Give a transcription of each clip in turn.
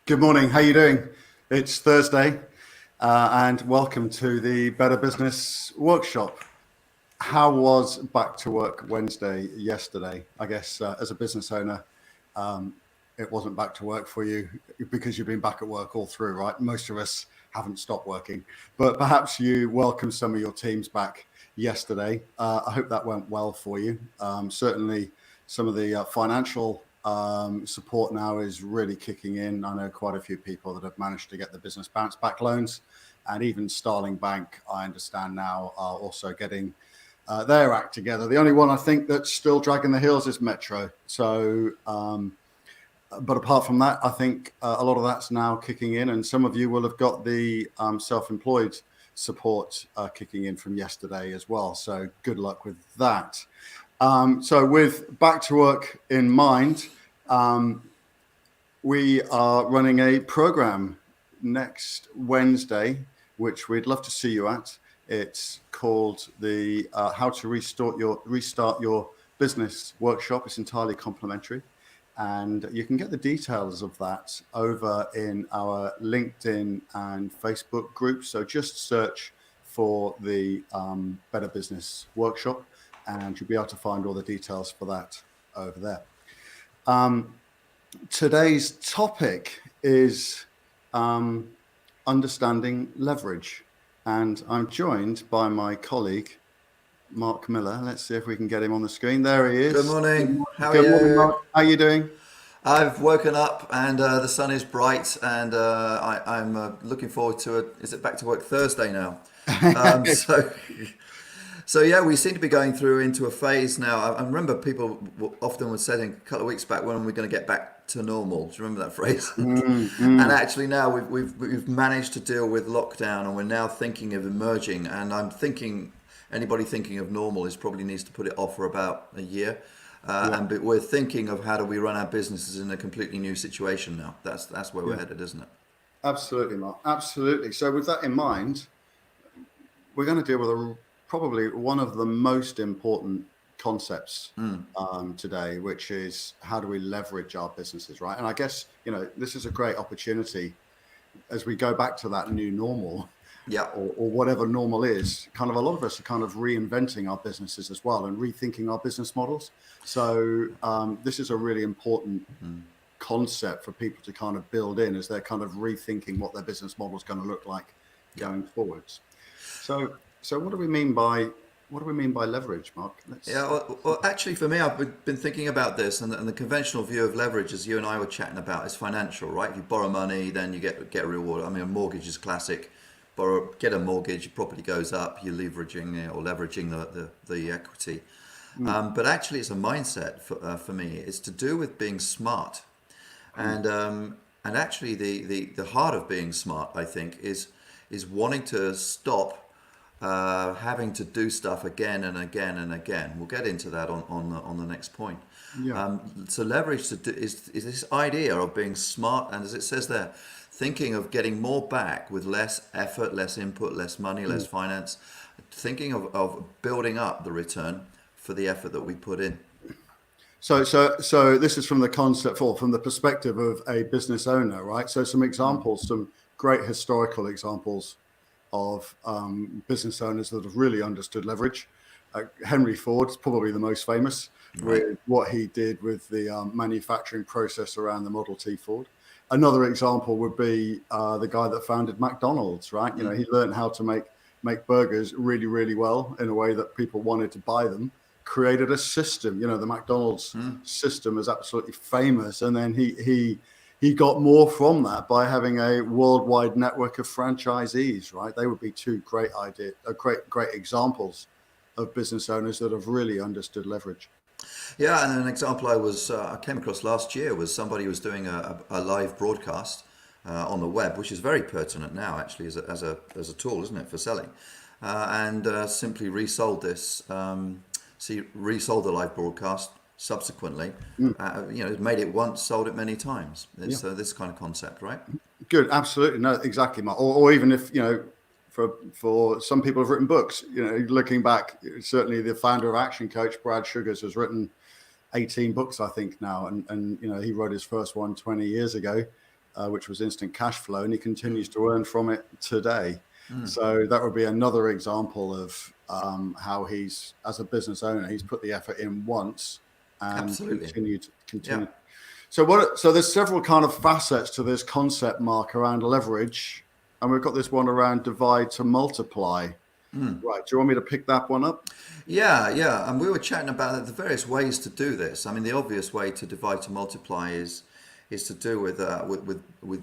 Good morning. How you doing? It's Thursday, and welcome to the Better Business Workshop. How was back to work Wednesday yesterday? I guess as a business owner, um, it wasn't back to work for you because you've been back at work all through, right? Most of us haven't stopped working, but perhaps you welcomed some of your teams back yesterday. I hope that went well for you. Certainly, some of the financial support now is really kicking in. I know quite a few people that have managed to get the business bounce back loans, and even Starling Bank, I understand now, are also getting their act together. The only one I think that's still dragging the heels is Metro. But apart from that, I think a lot of that's now kicking in, and some of you will have got the self-employed support kicking in from yesterday as well. So good luck with that. So with back to work in mind, we are running a program next Wednesday, which we'd love to see you at. It's called the How to Restart Your Business Workshop. It's entirely complimentary. And you can get the details of that over in our LinkedIn and Facebook groups. So just search for the Better Business Workshop, and you'll be able to find all the details for that over there. Today's topic is understanding leverage. And I'm joined by my colleague, Mark Miller. Let's see if we can get him on the screen. There he is. Good morning. How are Good morning, you? Mark. How are you doing? I've woken up and the sun is bright, and I'm looking forward to it. Is it back to work Thursday now? Um, so, so yeah, we seem to be going through into a phase now. I remember people often were saying a couple of weeks back, when are we going to get back to normal? Do you remember that phrase? And actually now we've managed to deal with lockdown, and we're now thinking of emerging. And I'm thinking anybody thinking of normal is probably needs to put it off for about a year. Yeah, But we're thinking of how do we run our businesses in a completely new situation now. That's where we're yeah, headed, isn't it? absolutely, Mark. Absolutely. So with that in mind, we're going to deal with probably one of the most important concepts today, which is how do we leverage our businesses, right? And I guess, this is a great opportunity as we go back to that new normal, Yeah. or whatever normal is. Kind of a lot of us are kind of reinventing our businesses as well and rethinking our business models. So this is a really important concept for people to kind of build in as they're kind of rethinking what their business model is going to look like Yeah. going forwards. So what do we mean by leverage, Mark? Yeah, well, actually, for me, I've been thinking about this, and the conventional view of leverage, as you and I were chatting about, is financial, right? If you borrow money, then you get a reward. I mean, a mortgage is classic. Get a mortgage, your property goes up, you're leveraging or leveraging the equity. But actually, it's a mindset for me. It's to do with being smart, and actually, the heart of being smart, I think, is wanting to stop having to do stuff again and again and again. We'll get into that on the next point. Yeah. So leverage is this idea of being smart, and as it says there, thinking of getting more back with less effort, less input, less money, less finance. Thinking of building up the return for the effort that we put in. So this is from the concept, or from the perspective of a business owner, right? So some examples, some great historical examples of business owners that have really understood leverage. Henry Ford is probably the most famous, Right. with what he did with the manufacturing process around the Model T Ford. Another example would be the guy that founded McDonald's, right? He learned how to make burgers really, really well in a way that people wanted to buy them. Created a system. The McDonald's system is absolutely famous, and then he got more from that by having a worldwide network of franchisees, right? They would be two great great examples of business owners that have really understood leverage. Yeah, and an example I came across last year was somebody who was doing a live broadcast on the web, which is very pertinent now, actually, as a tool, isn't it, for selling, and simply resold this. So he resold the live broadcast subsequently. Made it once, sold it many times. Yeah, It's this kind of concept, right? good, absolutely, no, exactly, Mark. Or even if for some people have written books. Looking back, certainly the founder of Action Coach, Brad Sugars, has written 18 books, I think now, and he wrote his first one 20 years ago. which was instant cash flow, and he continues to earn from it today. So that would be another example of how he's, as a business owner, he's put the effort in once and Absolutely. continued. Yeah. So there's several kind of facets to this concept, Mark, around leverage, and we've got this one around divide to multiply. Right. Do you want me to pick that one up? Yeah. And we were chatting about the various ways to do this. I mean, the obvious way to divide to multiply is to do with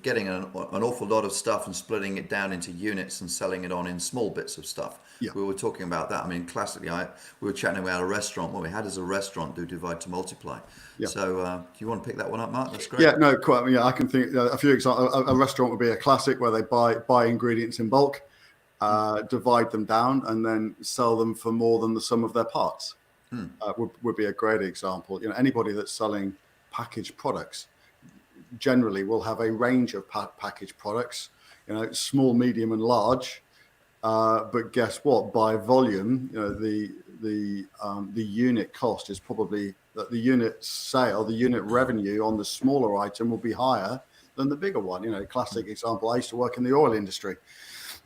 getting an awful lot of stuff and splitting it down into units and selling it on in small bits of stuff. Yeah. We were talking about that. I mean, classically, we were chatting about a restaurant. What we had as a restaurant do divide to multiply. Yeah. So, do you want to pick that one up, Mark? That's great. Yeah, no, quite. Yeah, I can think a few examples. A restaurant would be a classic where they buy ingredients in bulk, divide them down, and then sell them for more than the sum of their parts. Would be a great example. Anybody that's selling packaged products generally will have a range of packaged products. Small, medium, and large. But guess what? By volume, the unit cost is probably that the unit sale, the unit revenue on the smaller item will be higher than the bigger one. Classic example. I used to work in the oil industry.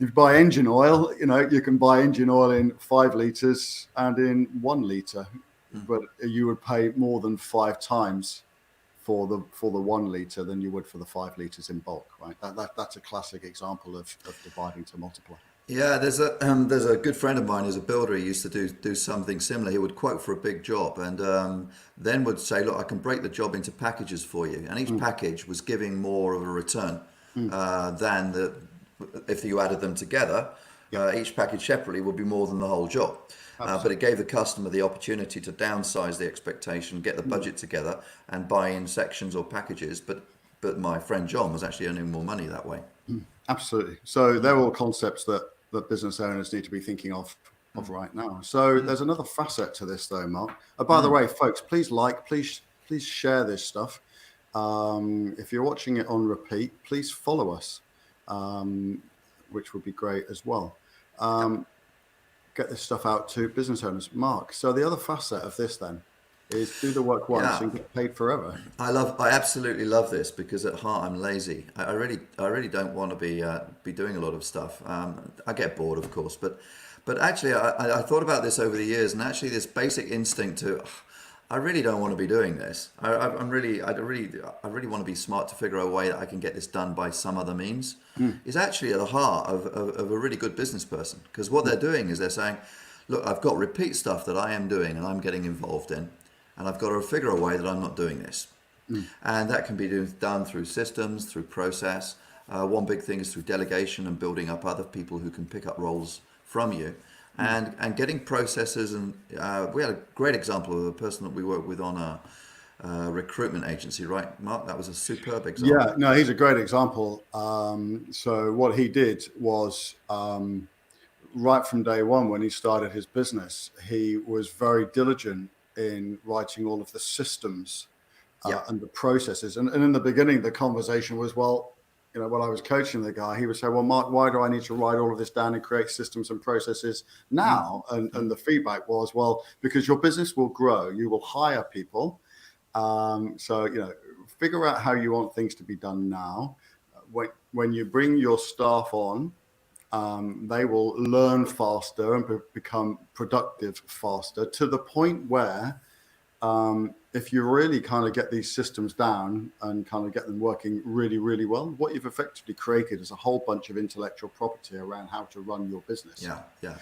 If you buy engine oil, you can buy engine oil in 5 liters and in 1 liter, but you would pay more than 5 times for the 1 liter than you would for the 5 liters in bulk, right? That's a classic example of dividing to multiply. Yeah, there's a good friend of mine who's a builder. He used to do something similar. He would quote for a big job and then would say, look, I can break the job into packages for you. And each package was giving more of a return than if you added them together. Each package separately would be more than the whole job. But it gave the customer the opportunity to downsize the expectation, get the budget together and buy in sections or packages. But my friend John was actually earning more money that way. Absolutely. So they're all concepts that business owners need to be thinking of right now. So there's another facet to this though, Mark. By the way, folks, please share this stuff. If you're watching it on repeat, please follow us, which would be great as well. Get this stuff out to business owners. Mark, so the other facet of this then is do the work once and get paid forever. I absolutely love this because at heart I'm lazy. I really don't want to be doing a lot of stuff. I get bored, of course, but actually I thought about this over the years, and actually this basic instinct to I really don't want to be doing this. I really want to be smart to figure out a way that I can get this done by some other means. Is actually at the heart of a really good business person, because what they're doing is they're saying, look, I've got repeat stuff that I am doing and I'm getting involved in. And I've got to figure a way that I'm not doing this. And that can be done through systems, through process. One big thing is through delegation and building up other people who can pick up roles from you. And getting processes. And we had a great example of a person that we work with on a recruitment agency, right, Mark? That was a superb example. Yeah, no, he's a great example. So what he did was right from day one when he started his business, he was very diligent in writing all of the systems and the processes. And in the beginning, the conversation was, well, when I was coaching the guy, he would say, well, Mark, why do I need to write all of this down and create systems and processes now? And the feedback was, well, because your business will grow, you will hire people. So, figure out how you want things to be done now. When you bring your staff on, they will learn faster and become productive faster, to the point where if you really kind of get these systems down and kind of get them working really, really well, what you've effectively created is a whole bunch of intellectual property around how to run your business. Yeah.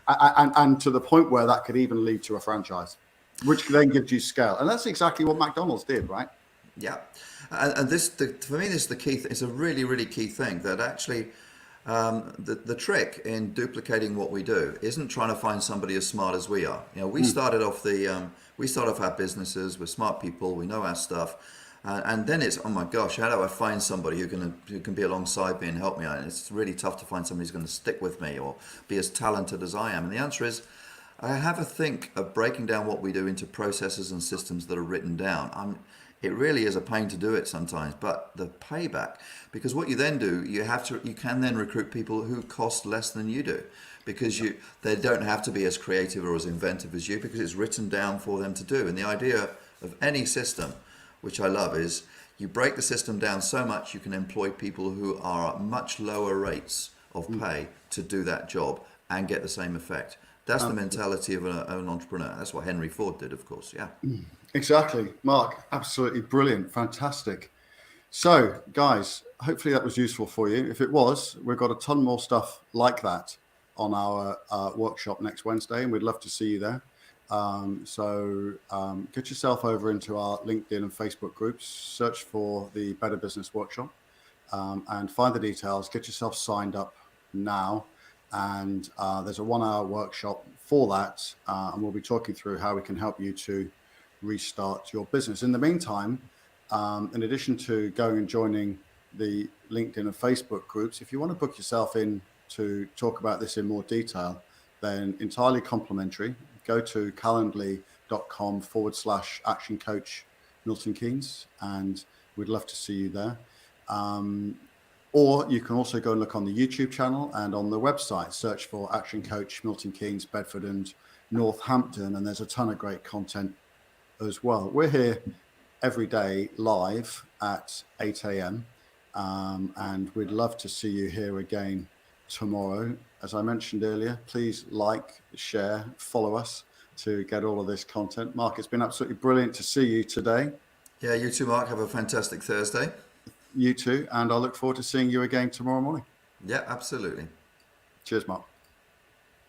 And to the point where that could even lead to a franchise, which then gives you scale. And that's exactly what McDonald's did, right? Yeah. And for me, this is the key. It's a really, really key thing that actually the trick in duplicating what we do isn't trying to find somebody as smart as we are. We started off our businesses. We're smart people. We know our stuff, and then it's, oh my gosh, how do I find somebody who can be alongside me and help me out? And it's really tough to find somebody who's going to stick with me or be as talented as I am. And the answer is, I have a think of breaking down what we do into processes and systems that are written down. It really is a pain to do it sometimes, but the payback, because what you then do, you can then recruit people who cost less than you do, because they don't have to be as creative or as inventive as you, because it's written down for them to do. And the idea of any system, which I love, is You break the system down so much you can employ people who are at much lower rates of pay to do that job and get the same effect. That's the mentality of an entrepreneur. That's what Henry Ford did, of course. Yeah. Exactly, Mark. Absolutely brilliant, fantastic. So, guys, hopefully that was useful for you. If it was, we've got a ton more stuff like that on our workshop next Wednesday, and we'd love to see you there. Get yourself over into our LinkedIn and Facebook groups, search for the Better Business Workshop, and find the details. Get yourself signed up now. And there's a 1-hour workshop for that, and we'll be talking through how we can help you to restart your business. In the meantime, in addition to going and joining the LinkedIn and Facebook groups, if you want to book yourself in to talk about this in more detail, then entirely complimentary. Go to calendly.com/action coach Milton Keynes, and we'd love to see you there. Or you can also go and look on the YouTube channel and on the website, search for Action Coach Milton Keynes, Bedford and Northampton, and there's a ton of great content as well. We're here every day live at 8 a.m. And we'd love to see you here again tomorrow. As I mentioned earlier, please like, share, follow us to get all of this content. Mark, it's been absolutely brilliant to see you today. Yeah, you too, Mark. Have a fantastic Thursday. You too, and I look forward to seeing you again tomorrow morning. Yeah, absolutely. Cheers, Mark.